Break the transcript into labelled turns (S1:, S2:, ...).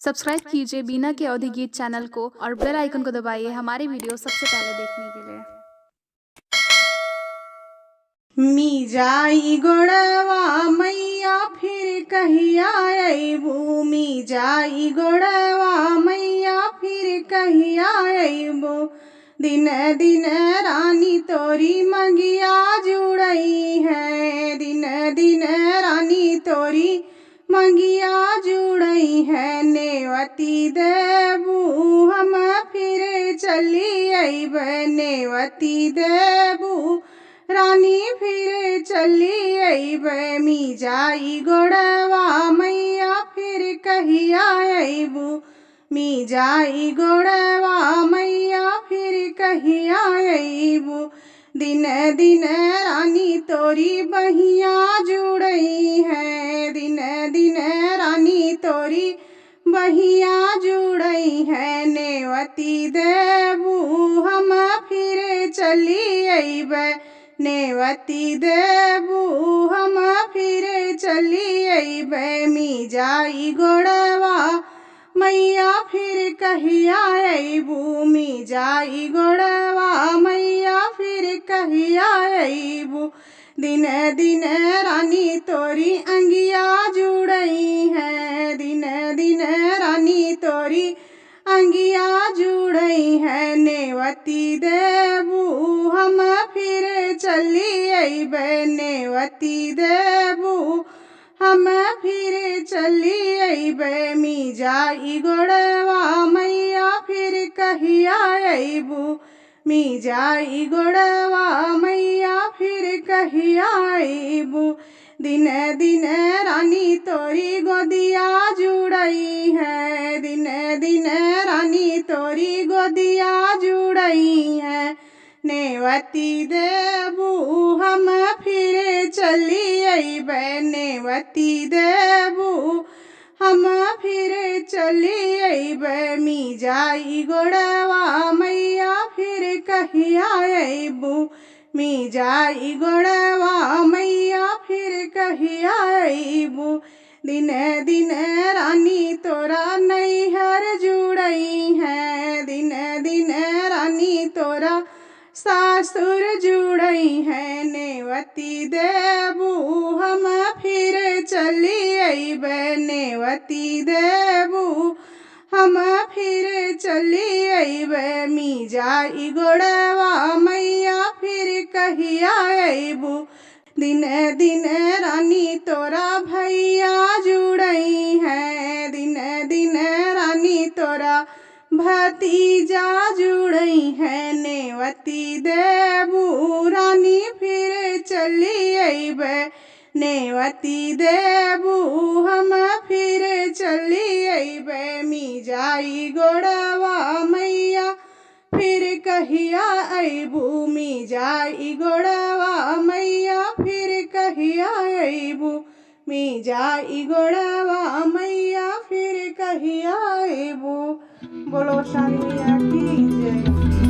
S1: Subscribe कीजिए बीना के अवधि गीत चैनल को और बेल आइकन को दबाइए हमारी वीडियो सबसे पहले देखने के लिए।
S2: मी जाई गोड़वा मैया फिर कहिया अइबू। मी जाई गोड़वा मैया फिर कहिया अइबू। दिन दिन रानी तोरी मंगिया जुड़ई है। दिन दिन रानी तोरी मंगिया जुड़ई है। नेवती देबू हम फिर चली अइब। नेवती देबू रानी फिर चली अइब। मी जाई गोड़वा मैया फिर कहिया अइबू। मी जाई गोड़वा मैया फिर कहिया अइबू। दिन दिन रानी तोरी बहिया जुड़ई है। दिन दिन रानी तोरी बहिया जुड़ई है। नेवती देबू हम फिर चली अइब। नेवती देबू हम फिर चली अइब। मी जाई गोड़वा मैया फिर कहिया अइबू। मी जाई गोड़वा मैया फिर कहिया अइबू। दिन दिन रानी तोरी अंगिया जुड़ई है। दिन दिन रानी तोरी अंगिया जुड़ई है। नेवती देबू हम फिर चली अइब। नेवती देबू हम फिर चली अइब। मी जाई गोड़वा मैया फिर कहिया अइबू। मी जाई गोड़वा मैया फिर कहिया अइबू। दिन दिन रानी तोरी गोदिया जुड़ई है। दिन दिन रानी तोरी गोदिया जुड़ई है। नेवती देबू हम फिर चली अइब। नेवती देबू हम फिर चली अइब। मी जाई गोड़वा मैया फिर कहिया अइबू। मी जाई गोड़वा मैया फिर कहिया अइबू। दिन दिन रानी तोरा नैहर जुड़ई है। दिन दिन रानी तोरा सासुर जुड़ई है। नेवती देबू हम फिर चली अइब। नेवती देबू हम फिर चली अइब। मी जाई गोड़वा मैया फिर कहिया अइबू। दिन दिन रानी तोरा भैया जुड़ई है। दिन दिन रानी तोरा भतीजा जुड़ई है। नेवती देबू रानी फिर चली अइब। नेवती देबू हम फिर चली अइब। मी जाई गोड़वा मैया फिर कहिया अइबू। मी जाई गोड़वा मैया फिर कहिया अइबू। मी जाई गोड़वा मैया फिर कहिया अइबू। बोलो शानी मैया की जय।